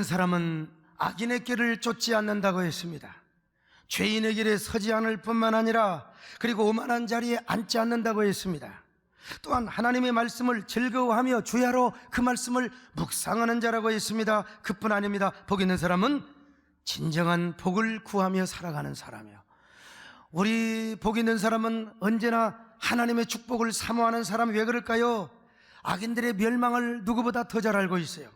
보기는 사람은 악인의 길을 쫓지 않는다고 했습니다. 죄인의 길에 서지 않을 뿐만 아니라 그리고 오만한 자리에 앉지 않는다고 했습니다. 또한 하나님의 말씀을 즐거워하며 주야로 그 말씀을 묵상하는 자라고 했습니다. 그뿐 아닙니다. 복 있는 사람은 진정한 복을 구하며 살아가는 사람이요, 우리 복 있는 사람은 언제나 하나님의 축복을 사모하는 사람. 왜 그럴까요? 악인들의 멸망을 누구보다 더 잘 알고 있어요.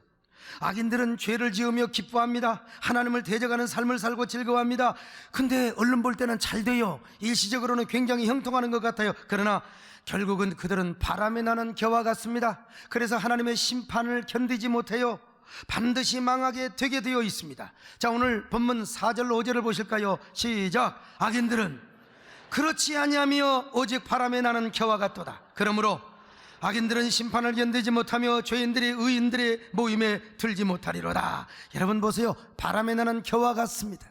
악인들은 죄를 지으며 기뻐합니다. 하나님을 대적하는 삶을 살고 즐거워합니다. 근데 얼른 볼 때는 잘 돼요. 일시적으로는 굉장히 형통하는 것 같아요. 그러나 결국은 그들은 바람에 나는 겨와 같습니다. 그래서 하나님의 심판을 견디지 못해요. 반드시 망하게 되게 되어 있습니다. 자, 오늘 본문 4절 5절을 보실까요? 시작. 악인들은 그렇지 아니하며 오직 바람에 나는 겨와 같도다. 그러므로 악인들은 심판을 견디지 못하며 죄인들이 의인들의 모임에 들지 못하리로다. 여러분 보세요. 바람에 나는 겨와 같습니다.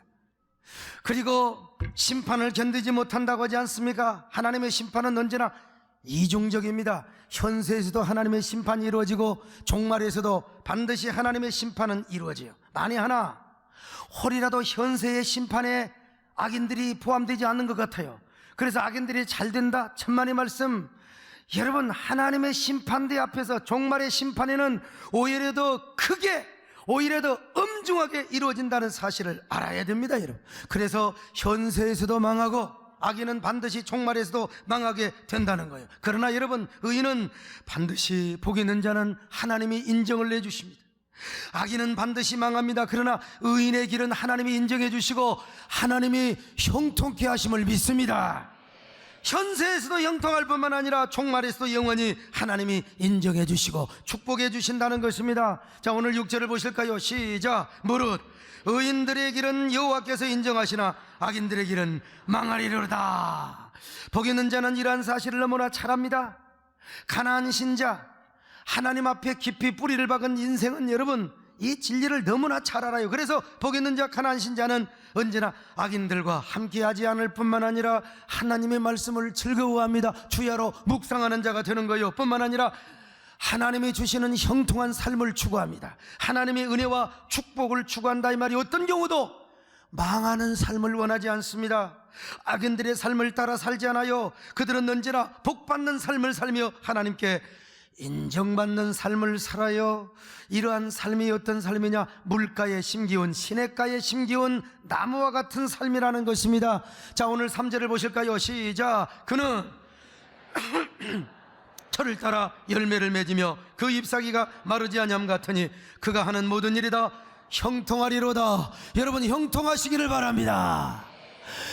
그리고 심판을 견디지 못한다고 하지 않습니까? 하나님의 심판은 언제나 이중적입니다. 현세에서도 하나님의 심판이 이루어지고 종말에서도 반드시 하나님의 심판은 이루어져요. 만에 하나 혹이라도 현세의 심판에 악인들이 포함되지 않는 것 같아요. 그래서 악인들이 잘 된다, 천만의 말씀. 여러분, 하나님의 심판대 앞에서 종말의 심판에는 오히려 더 크게, 오히려 더 엄중하게 이루어진다는 사실을 알아야 됩니다, 여러분. 그래서 현세에서도 망하고 악인은 반드시 종말에서도 망하게 된다는 거예요. 그러나 여러분, 의인은 반드시 복 있는 자는 하나님이 인정을 내주십니다. 악인은 반드시 망합니다. 그러나 의인의 길은 하나님이 인정해 주시고 하나님이 형통케 하심을 믿습니다. 현세에서도 형통할 뿐만 아니라 종말에서도 영원히 하나님이 인정해 주시고 축복해 주신다는 것입니다. 자, 오늘 6절을 보실까요? 시작. 무릇 의인들의 길은 여호와께서 인정하시나 악인들의 길은 망하리로다. 복 있는 자는 이러한 사실을 너무나 잘 압니다. 가나안 신자, 하나님 앞에 깊이 뿌리를 박은 인생은 여러분 이 진리를 너무나 잘 알아요. 그래서 복 있는 자 가나안 신자는 언제나 악인들과 함께하지 않을 뿐만 아니라 하나님의 말씀을 즐거워합니다. 주야로 묵상하는 자가 되는 거예요. 뿐만 아니라 하나님이 주시는 형통한 삶을 추구합니다. 하나님의 은혜와 축복을 추구한다 이 말이 어떤 경우도 망하는 삶을 원하지 않습니다. 악인들의 삶을 따라 살지 않아요. 그들은 언제나 복받는 삶을 살며 하나님께 인정받는 삶을 살아요. 이러한 삶이 어떤 삶이냐? 물가에 심기운, 시냇가에 심기운 나무와 같은 삶이라는 것입니다. 자, 오늘 3절을 보실까요? 시작. 그는 철을 따라 열매를 맺으며 그 잎사귀가 마르지 아니함 같으니 그가 하는 모든 일이 다 형통하리로다. 여러분, 형통하시기를 바랍니다.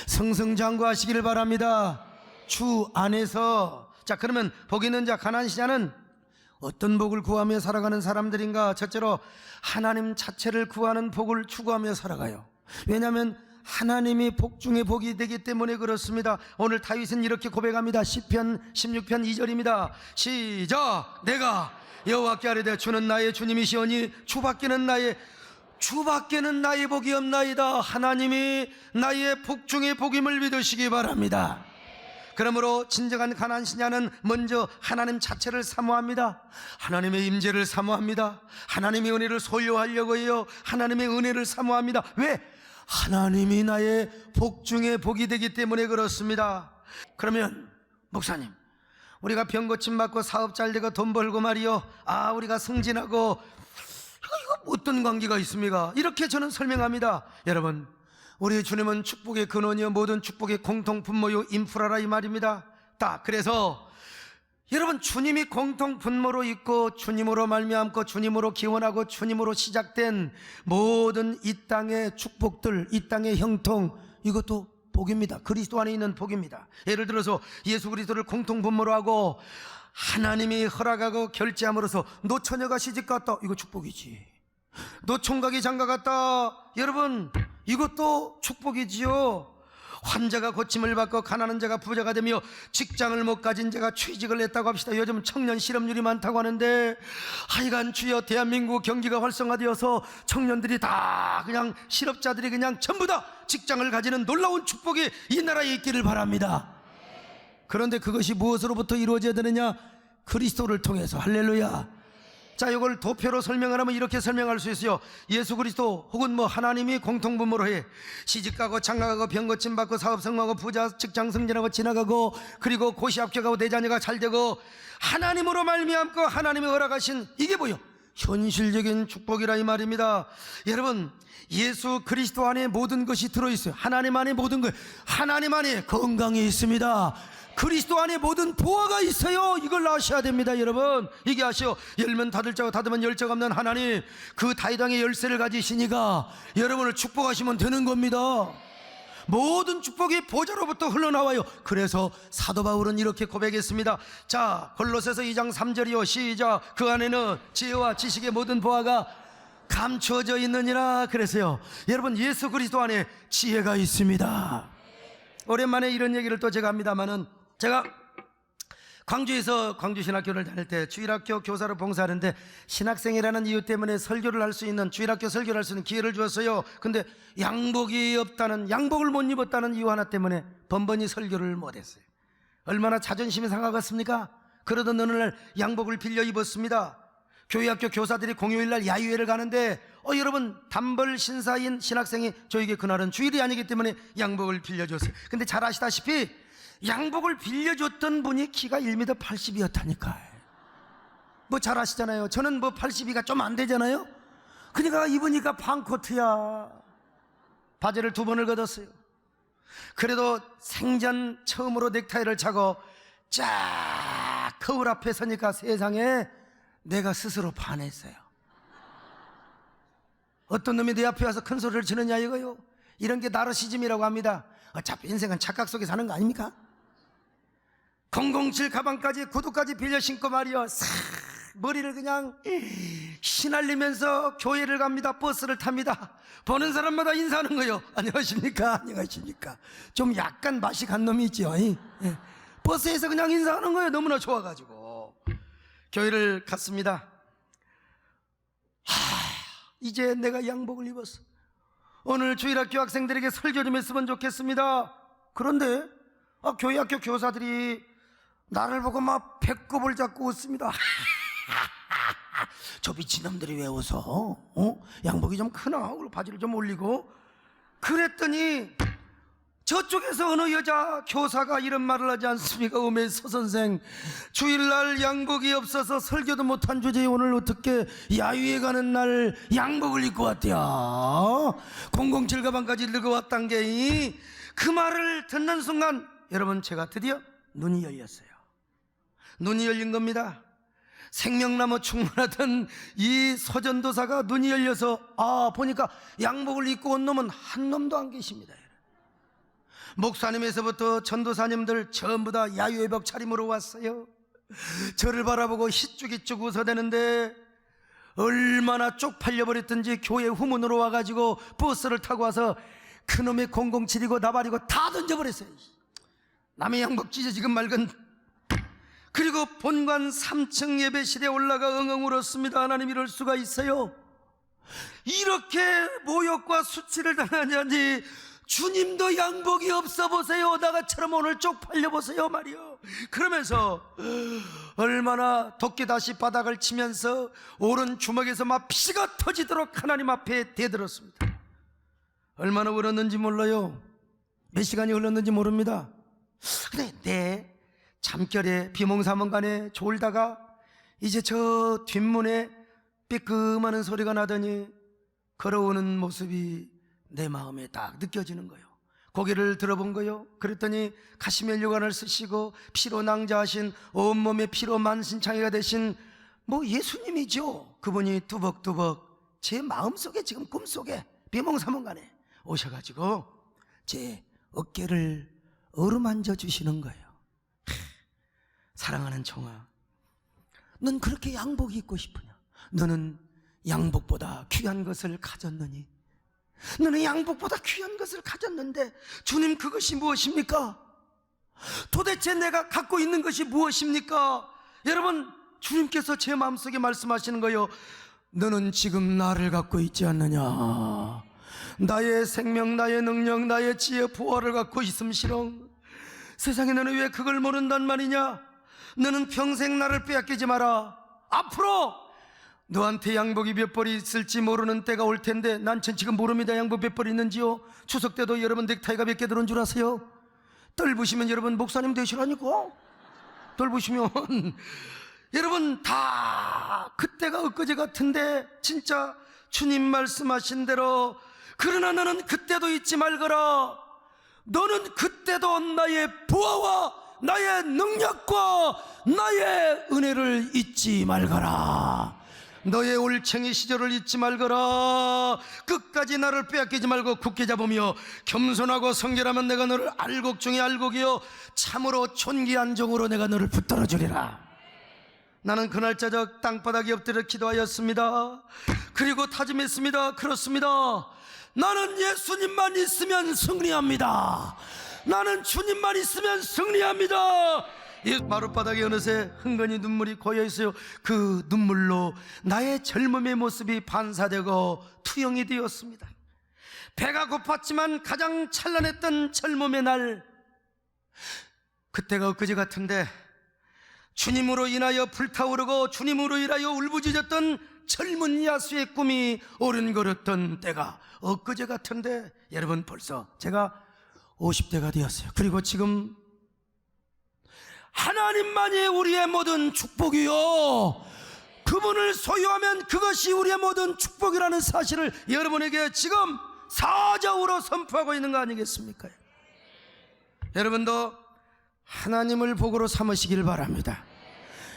승승장구하시기를 바랍니다. 주 안에서. 자, 그러면 복 있는 자 가나안 신자는 어떤 복을 구하며 살아가는 사람들인가? 첫째로 하나님 자체를 구하는 복을 추구하며 살아가요. 왜냐하면 하나님이 복 중에 복이 되기 때문에 그렇습니다. 오늘 다윗은 이렇게 고백합니다. 시편 16편 2절입니다 시작. 내가 여호와께 아뢰되 주는 나의 주님이시오니 주밖에는 나의 복이 없나이다. 하나님이 나의 복 중에 복임을 믿으시기 바랍니다. 그러므로 진정한 가나안 신자는 먼저 하나님 자체를 사모합니다. 하나님의 임재를 사모합니다. 하나님의 은혜를 소유하려고 해요. 하나님의 은혜를 사모합니다. 왜? 하나님이 나의 복 중에 복이 되기 때문에 그렇습니다. 그러면 목사님, 우리가 병 고침 받고 사업 잘 되고 돈 벌고 말이요, 우리가 승진하고 이거 어떤 관계가 있습니까? 이렇게 저는 설명합니다. 여러분, 우리 주님은 축복의 근원이요 모든 축복의 공통분모요 인프라라 이 말입니다. 그래서 여러분, 주님이 공통분모로 있고 주님으로 말미암고 주님으로 기원하고 주님으로 시작된 모든 이 땅의 축복들, 이 땅의 형통, 이것도 복입니다. 그리스도 안에 있는 복입니다. 예를 들어서 예수 그리스도를 공통분모로 하고 하나님이 허락하고 결제함으로써 노처녀가 시집갔다, 이거 축복이지. 노총각이 장가갔다, 여러분 이것도 축복이지요. 환자가 고침을 받고 가난한 자가 부자가 되며 직장을 못 가진 자가 취직을 했다고 합시다. 요즘 청년 실업률이 많다고 하는데 하여간 주여 대한민국 경기가 활성화되어서 청년들이 다 그냥 실업자들이 그냥 전부 다 직장을 가지는 놀라운 축복이 이 나라에 있기를 바랍니다. 그런데 그것이 무엇으로부터 이루어져야 되느냐? 그리스도를 통해서. 할렐루야. 자, 이걸 도표로 설명을 하면 이렇게 설명할 수 있어요. 예수 그리스도 혹은 하나님이 공통분모로 해 시집가고 장가가고 병고침 받고 사업 성공하고 부자 직장 승진하고 지나가고 그리고 고시 합격하고 내 자녀가 잘 되고 하나님으로 말미암고 하나님이 허락하신 이게 뭐요? 현실적인 축복이라 이 말입니다. 여러분, 예수 그리스도 안에 모든 것이 들어있어요. 하나님 안에 모든 것, 하나님 안에 건강이 있습니다. 그리스도 안에 모든 보화가 있어요. 이걸 아셔야 됩니다. 여러분, 이게 아시오. 열면 닫을 자고 닫으면 열 자가 없는 하나님, 그 다윗왕의 열쇠를 가지시니까 여러분을 축복하시면 되는 겁니다. 모든 축복이 보좌로부터 흘러나와요. 그래서 사도 바울은 이렇게 고백했습니다. 자, 골로새서 2장 3절이요 시작. 그 안에는 지혜와 지식의 모든 보화가 감추어져 있느니라 그랬어요. 여러분, 예수 그리스도 안에 지혜가 있습니다. 오랜만에 이런 얘기를 또 제가 합니다만은, 제가 광주에서 광주신학교를 다닐 때 주일학교 교사로 봉사하는데 신학생이라는 이유 때문에 설교를 할 수 있는, 주일학교 설교를 할 수 있는 기회를 주었어요. 근데 양복이 없다는, 양복을 못 입었다는 이유 하나 때문에 번번이 설교를 못했어요. 얼마나 자존심이 상하겠습니까? 그러던 어느 날 양복을 빌려 입었습니다. 교회학교 교사들이 공휴일날 야유회를 가는데 여러분, 단벌 신사인 신학생이 저에게 그날은 주일이 아니기 때문에 양복을 빌려줬어요. 근데 잘 아시다시피 양복을 빌려줬던 분이 키가 1m 80이었다니까. 잘 아시잖아요. 저는 82가 좀 안 되잖아요. 그러니까 입으니까 반코트야. 바지를 2번을 걷었어요. 그래도 생전 처음으로 넥타이를 차고 쫙 거울 앞에 서니까 세상에 내가 스스로 반했어요. 어떤 놈이 내 앞에 와서 큰 소리를 치느냐 이거요. 이런 게 나르시즘이라고 합니다. 어차피 인생은 착각 속에 사는 거 아닙니까? 007 가방까지 구두까지 빌려 신고 말이요, 싹 머리를 그냥 휘날리면서 교회를 갑니다. 버스를 탑니다. 보는 사람마다 인사하는 거요. 안녕하십니까, 안녕하십니까. 좀 약간 맛이 간 놈이 있죠. 버스에서 그냥 인사하는 거예요. 너무나 좋아가지고 교회를 갔습니다. 이제 내가 양복을 입었어. 오늘 주일학교 학생들에게 설교 좀 했으면 좋겠습니다. 그런데 교회 학교 교사들이 나를 보고 막 배꼽을 잡고 웃습니다. 저 미친놈들이 왜 웃어? 양복이 좀 크나? 그리고 바지를 좀 올리고. 그랬더니 저쪽에서 어느 여자 교사가 이런 말을 하지 않습니까? 음의 서선생, 주일날 양복이 없어서 설교도 못한 주제에 오늘 어떻게 야유회 가는 날 양복을 입고 왔대요? 007 가방까지 들고 왔단 게. 그 말을 듣는 순간 여러분, 제가 드디어 눈이 열렸어요. 눈이 열린 겁니다. 생명나무 충만하던 이 서전도사가 눈이 열려서 보니까 양복을 입고 온 놈은 한 놈도 안 계십니다. 목사님에서부터 전도사님들 전부 다 야유회복 차림으로 왔어요. 저를 바라보고 희쭉희쭉 웃어대는데 얼마나 쪽팔려 버렸던지 교회 후문으로 와가지고 버스를 타고 와서 그놈의 007이고 나발이고 다 던져버렸어요. 남의 양복 찢어지건 말건. 그리고 본관 3층 예배실에 올라가 엉엉 울었습니다. 하나님, 이럴 수가 있어요? 이렇게 모욕과 수치를 당하냐니 주님도 양복이 없어 보세요. 나가처럼 오늘 쪽팔려 보세요 말이요. 그러면서 얼마나 도끼 다시 바닥을 치면서 오른 주먹에서 막 피가 터지도록 하나님 앞에 대들었습니다. 얼마나 울었는지 몰라요. 몇 시간이 흘렀는지 모릅니다. 근데 내 잠결에 비몽사몽간에 졸다가 이제 저 뒷문에 삐끔하는 소리가 나더니 걸어오는 모습이 내 마음에 딱 느껴지는 거예요. 고개를 들어본 거예요. 그랬더니 가시멜류관을 쓰시고 피로 낭자하신, 온몸에 피로 만신창이가 되신 예수님이죠. 그분이 두벅두벅 제 마음속에, 지금 꿈속에 비몽사몽간에 오셔가지고 제 어깨를 어루만져 주시는 거예요. 사랑하는 청아, 넌 그렇게 양복이 입고 싶으냐? 너는 양복보다 귀한 것을 가졌느니? 너는 양복보다 귀한 것을 가졌는데 주님, 그것이 무엇입니까? 도대체 내가 갖고 있는 것이 무엇입니까? 여러분, 주님께서 제 마음속에 말씀하시는 거예요. 너는 지금 나를 갖고 있지 않느냐? 나의 생명, 나의 능력, 나의 지혜, 부활을 갖고 있음시렁. 세상에 너는 왜 그걸 모른단 말이냐? 너는 평생 나를 빼앗기지 마라. 앞으로 너한테 양복이 몇 벌이 있을지 모르는 때가 올 텐데, 난 지금 모릅니다. 양복 몇 벌 있는지요. 추석 때도 여러분 넥타이가 몇 개 들어온 줄 아세요? 떨부시면 여러분 목사님 되시라니까. 떨부시면 여러분 다 그때가 엊그제 같은데, 진짜 주님 말씀하신 대로, 그러나 너는 그때도 잊지 말거라. 너는 그때도 나의 부하와 나의 능력과 나의 은혜를 잊지 말거라. 너의 올챙이 시절을 잊지 말거라. 끝까지 나를 빼앗기지 말고 굳게 잡으며 겸손하고 성결하면 내가 너를 알곡 중에 알곡이요 참으로 존귀한 종으로 내가 너를 붙들어 주리라. 나는 그날 저녁 땅바닥에 엎드려 기도하였습니다. 그리고 다짐했습니다. 그렇습니다. 나는 예수님만 있으면 승리합니다. 나는 주님만 있으면 승리합니다. 마룻바닥에 어느새 흥건히 눈물이 고여있어요. 그 눈물로 나의 젊음의 모습이 반사되고 투영이 되었습니다. 배가 고팠지만 가장 찬란했던 젊음의 날, 그때가 엊그제 같은데, 주님으로 인하여 불타오르고 주님으로 인하여 울부짖었던 젊은 야수의 꿈이 오른걸었던 때가 엊그제 같은데, 여러분 벌써 제가 50대가 되었어요. 그리고 지금 하나님만이 우리의 모든 축복이요, 그분을 소유하면 그것이 우리의 모든 축복이라는 사실을 여러분에게 지금 사자우로 선포하고 있는 거 아니겠습니까? 여러분도 하나님을 복으로 삼으시길 바랍니다.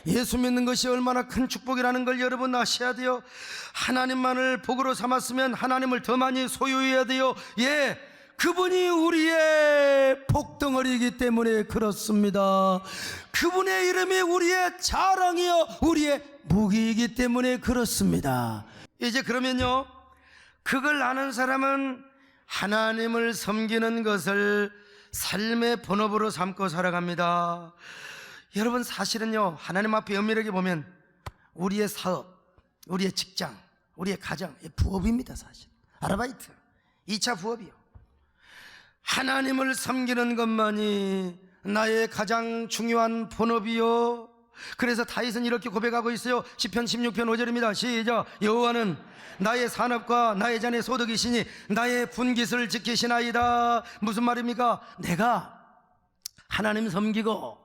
예수 믿는 것이 얼마나 큰 축복이라는 걸 여러분 아셔야 돼요. 하나님만을 복으로 삼았으면 하나님을 더 많이 소유해야 돼요. 예, 그분이 우리의 복덩어리이기 때문에 그렇습니다. 그분의 이름이 우리의 자랑이요 우리의 무기이기 때문에 그렇습니다. 이제 그러면요, 그걸 아는 사람은 하나님을 섬기는 것을 삶의 본업으로 삼고 살아갑니다. 여러분 사실은요, 하나님 앞에 엄밀하게 보면 우리의 사업, 우리의 직장, 우리의 가정, 부업입니다. 사실 아르바이트, 2차 부업이요. 하나님을 섬기는 것만이 나의 가장 중요한 본업이요. 그래서 다윗은 이렇게 고백하고 있어요. 시편 16편 5절입니다. 시작. 여호와는 나의 산업과 나의 잔의 소득이시니 나의 분깃을 지키시나이다. 무슨 말입니까? 내가 하나님 섬기고,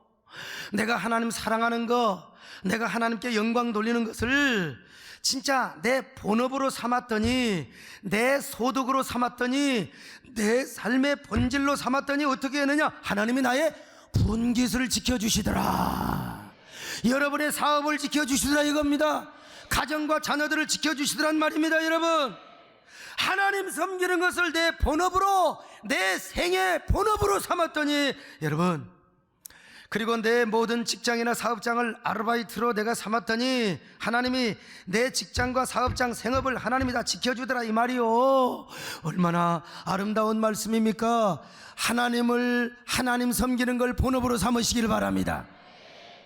내가 하나님 사랑하는 거, 내가 하나님께 영광 돌리는 것을 진짜 내 본업으로 삼았더니, 내 소득으로 삼았더니, 내 삶의 본질로 삼았더니 어떻게 했느냐? 하나님이 나의 분깃을 지켜주시더라. 여러분의 사업을 지켜주시더라 이겁니다. 가정과 자녀들을 지켜주시더란 말입니다. 여러분, 하나님 섬기는 것을 내 본업으로, 내 생의 본업으로 삼았더니, 여러분, 그리고 내 모든 직장이나 사업장을 아르바이트로 내가 삼았더니 하나님이 내 직장과 사업장, 생업을 하나님이 다 지켜주더라 이 말이요. 얼마나 아름다운 말씀입니까? 하나님 섬기는 걸 본업으로 삼으시길 바랍니다.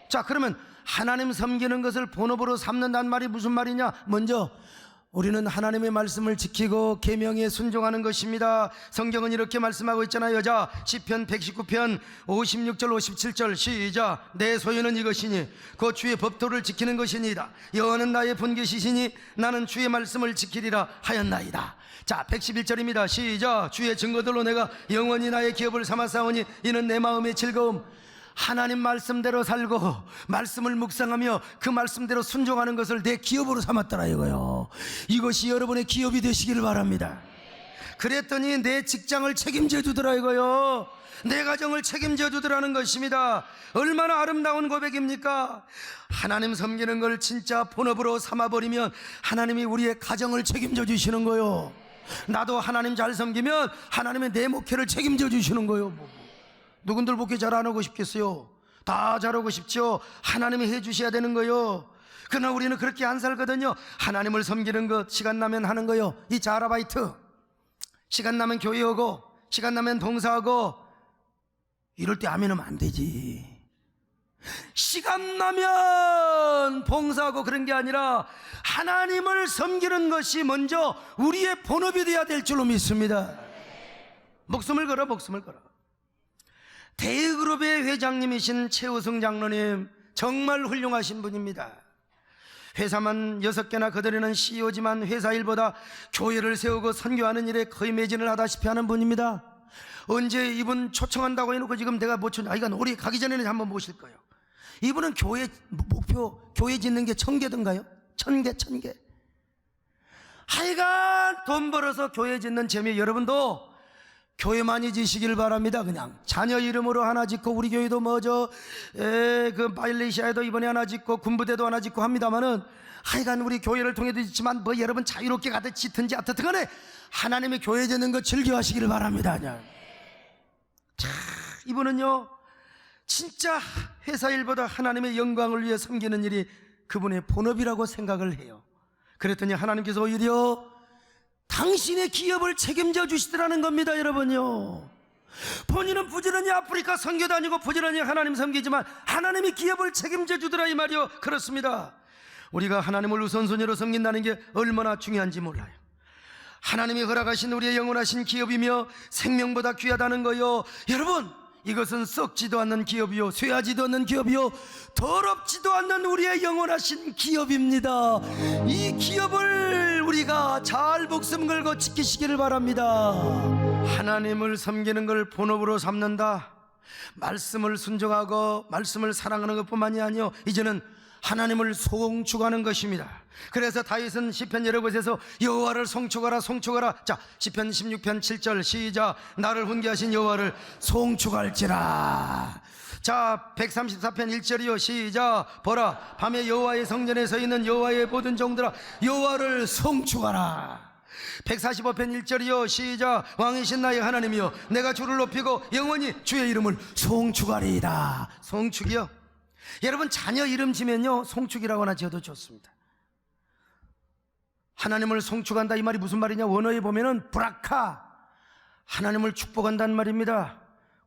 자, 그러면 하나님 섬기는 것을 본업으로 삼는다는 말이 무슨 말이냐? 먼저 우리는 하나님의 말씀을 지키고 계명에 순종하는 것입니다. 성경은 이렇게 말씀하고 있잖아요. 자, 시편 119편 56절 57절 시작. 내 소유는 이것이니 그 주의 법도를 지키는 것이니이다. 여호와는 나의 분깃이시니 나는 주의 말씀을 지키리라 하였나이다. 자, 111절입니다. 시작. 주의 증거들로 내가 영원히 나의 기업을 삼았사오니 이는 내 마음의 즐거움. 하나님 말씀대로 살고 말씀을 묵상하며 그 말씀대로 순종하는 것을 내 기업으로 삼았더라 이거요. 이것이 여러분의 기업이 되시기를 바랍니다. 그랬더니 내 직장을 책임져 주더라 이거요. 내 가정을 책임져 주더라는 것입니다. 얼마나 아름다운 고백입니까? 하나님 섬기는 걸 진짜 본업으로 삼아버리면 하나님이 우리의 가정을 책임져 주시는 거요. 나도 하나님 잘 섬기면 하나님의 내 목회를 책임져 주시는 거요. 누군들 목회 잘 안 하고 싶겠어요? 다 잘하고 싶죠. 하나님이 해주셔야 되는 거요. 그러나 우리는 그렇게 안 살거든요. 하나님을 섬기는 것, 시간 나면 하는 거요. 이 아르바이트, 시간 나면 교회 오고, 시간 나면 봉사하고, 이럴 때 아멘하면 안 되지. 시간 나면 봉사하고 그런 게 아니라 하나님을 섬기는 것이 먼저 우리의 본업이 되어야 될 줄로 믿습니다. 목숨을 걸어, 목숨을 걸어. 대그룹의 회장님이신 최우승 장로님, 정말 훌륭하신 분입니다. 회사만 6개나 거느리는 CEO지만 회사 일보다 교회를 세우고 선교하는 일에 거의 매진을 하다시피 하는 분입니다. 언제 이분 초청한다고 해놓고 지금 내가 못 초청, 이건 우리 가기 전에는 한번 모실 거예요. 이분은 교회 목표, 교회 짓는 게 1000개던가요? 1000개. 하여간 돈 벌어서 교회 짓는 재미, 여러분도 교회 많이 지시길 바랍니다. 그냥 자녀 이름으로 하나 짓고, 우리 교회도 그 말레이시아에도 이번에 하나 짓고 군부대도 하나 짓고 합니다만은, 하여간 우리 교회를 통해도 짓지만 여러분 자유롭게 가듯 짓든지 어떻든 간에 하나님의 교회 짓는 거 즐겨하시기를 바랍니다. 그냥. 자, 이분은요 진짜 회사 일보다 하나님의 영광을 위해 섬기는 일이 그분의 본업이라고 생각을 해요. 그랬더니 하나님께서 오히려 당신의 기업을 책임져 주시더라는 겁니다. 여러분요, 본인은 부지런히 아프리카 선교 다니고 부지런히 하나님 섬기지만 하나님이 기업을 책임져 주더라, 이 말이요. 그렇습니다. 우리가 하나님을 우선순위로 섬긴다는 게 얼마나 중요한지 몰라요. 하나님이 허락하신 우리의 영원하신 기업이며 생명보다 귀하다는 거요. 여러분, 이것은 썩지도 않는 기업이요, 쇠하지도 않는 기업이요, 더럽지도 않는 우리의 영원하신 기업입니다. 이 기업을 우리가 잘 목숨 걸고 지키시기를 바랍니다. 하나님을 섬기는 걸 본업으로 삼는다, 말씀을 순종하고 말씀을 사랑하는 것뿐만이 아니요, 이제는 하나님을 송축하는 것입니다. 그래서 다윗은 시편 여러 곳에서 여호와를 송축하라 송축하라. 자, 시편 16편 7절 시작. 나를 훈계하신 여호와를 송축할지라. 자, 134편 1절이요 시작. 보라, 밤에 여호와의 성전에 서 있는 여호와의 모든 종들아, 여호와를 송축하라. 145편 1절이요 시작. 왕이신 나의 하나님이여, 내가 주를 높이고 영원히 주의 이름을 송축하리이다. 송축이요, 여러분 자녀 이름 지면요 송축이라고 하나 지어도 좋습니다. 하나님을 송축한다, 이 말이 무슨 말이냐, 원어에 보면은 브라카, 하나님을 축복한다는 말입니다.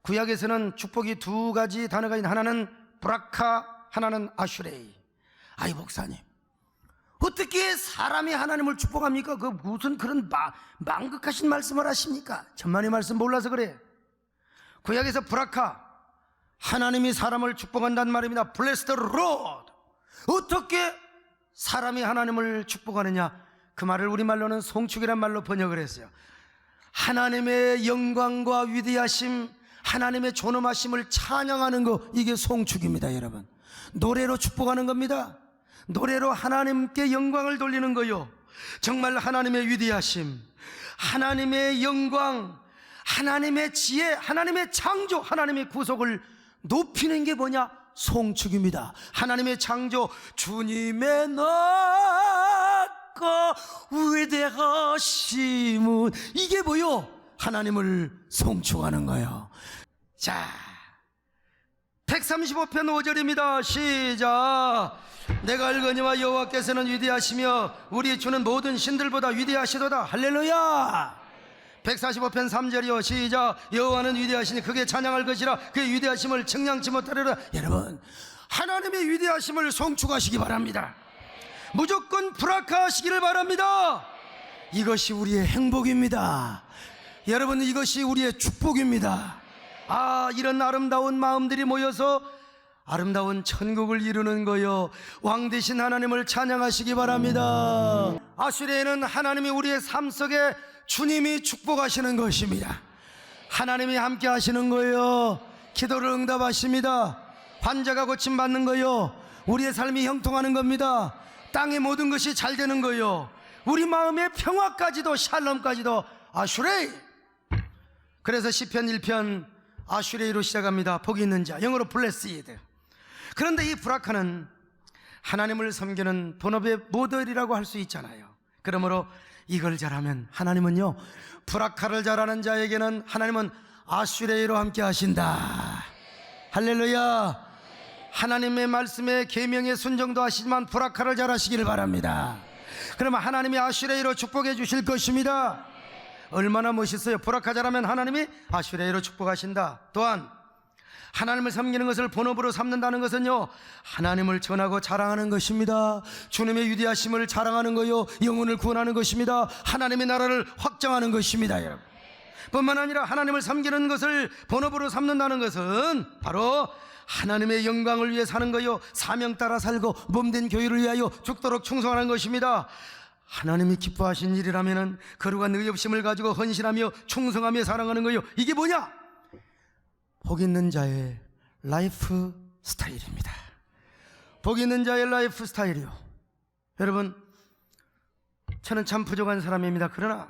구약에서는 축복이 두 가지 단어가 있는, 하나는 브라카, 하나는 아슈레이. 아이 목사님, 어떻게 사람이 하나님을 축복합니까? 그 무슨 그런 망극하신 말씀을 하십니까? 천만의 말씀 몰라서 그래. 구약에서 브라카, 하나님이 사람을 축복한다는 말입니다. Bless the Lord. 어떻게 사람이 하나님을 축복하느냐, 그 말을 우리말로는 송축이란 말로 번역을 했어요. 하나님의 영광과 위대하심, 하나님의 존엄하심을 찬양하는 거, 이게 송축입니다. 여러분, 노래로 축복하는 겁니다. 노래로 하나님께 영광을 돌리는 거요. 정말 하나님의 위대하심, 하나님의 영광, 하나님의 지혜, 하나님의 창조, 하나님의 구속을 높이는 게 뭐냐? 송축입니다. 하나님의 창조, 주님의 낮고 위대하심은, 이게 뭐요? 하나님을 송축하는 거예요. 자, 135편 5절입니다 시작. 내가 알거니와 여호와께서는 위대하시며 우리 주는 모든 신들보다 위대하시도다. 할렐루야. 145편 3절이요 시작. 여호와는 위대하시니 크게 찬양할 것이라, 그의 위대하심을 측량치 못하리라. 여러분, 하나님의 위대하심을 송축하시기 바랍니다. 무조건 브라카하시기를 바랍니다. 이것이 우리의 행복입니다. 여러분, 이것이 우리의 축복입니다. 아, 이런 아름다운 마음들이 모여서 아름다운 천국을 이루는 거요, 왕 되신 하나님을 찬양하시기 바랍니다. 아수레에는 하나님이 우리의 삶 속에 주님이 축복하시는 것입니다. 하나님이 함께 하시는 거예요. 기도를 응답하십니다. 환자가 고침받는 거예요. 우리의 삶이 형통하는 겁니다. 땅의 모든 것이 잘 되는 거예요. 우리 마음의 평화까지도, 샬롬까지도 아슈레이. 그래서 시편 1편 아슈레이로 시작합니다. 복이 있는 자, 영어로 블레시드. 그런데 이 브라카는 하나님을 섬기는 본업의 모델이라고 할 수 있잖아요. 그러므로 이걸 잘하면 하나님은요, 브라카를 잘하는 자에게는 하나님은 아슈레이로 함께 하신다. 할렐루야. 하나님의 말씀에 계명에 순종도 하시지만 브라카를 잘하시기를 바랍니다. 그러면 하나님이 아슈레이로 축복해 주실 것입니다. 얼마나 멋있어요. 브라카 잘하면 하나님이 아슈레이로 축복하신다. 또한 하나님을 섬기는 것을 본업으로 삼는다는 것은요, 하나님을 전하고 자랑하는 것입니다. 주님의 위대하심을 자랑하는 거요, 영혼을 구원하는 것입니다. 하나님의 나라를 확장하는 것입니다. 여러분, 뿐만 아니라 하나님을 섬기는 것을 본업으로 삼는다는 것은 바로 하나님의 영광을 위해 사는 거요, 사명 따라 살고 몸된 교회를 위하여 죽도록 충성하는 것입니다. 하나님이 기뻐하신 일이라면 거룩한 의협심을 가지고 헌신하며 충성하며 사랑하는 거요, 이게 뭐냐? 복 있는 자의 라이프 스타일입니다. 복 있는 자의 라이프 스타일이요. 여러분, 저는 참 부족한 사람입니다. 그러나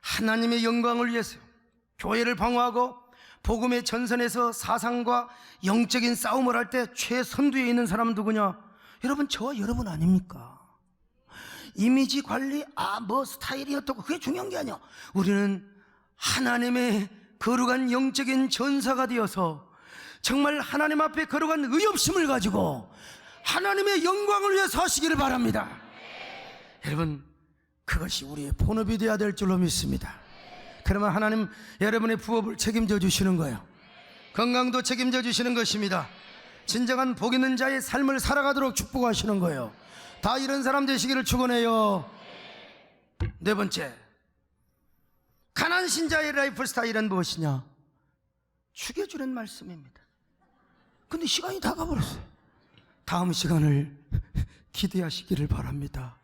하나님의 영광을 위해서 교회를 방어하고 복음의 전선에서 사상과 영적인 싸움을 할 때 최선두에 있는 사람은 누구냐? 여러분, 저와 여러분 아닙니까? 이미지 관리, 스타일이 어떻고, 그게 중요한 게 아니야. 우리는 하나님의 거룩한 영적인 전사가 되어서 정말 하나님 앞에 거룩한 의협심을 가지고 하나님의 영광을 위해 사시기를 바랍니다. 여러분, 그것이 우리의 본업이 되어야 될 줄로 믿습니다. 그러면 하나님 여러분의 부업을 책임져 주시는 거예요. 건강도 책임져 주시는 것입니다. 진정한 복 있는 자의 삶을 살아가도록 축복하시는 거예요. 다 이런 사람 되시기를 축원해요. 네 번째, 가난 신자의 라이프 스타일은 무엇이냐? 죽여주는 말씀입니다. 근데 시간이 다 가버렸어요. 다음 시간을 기대하시기를 바랍니다.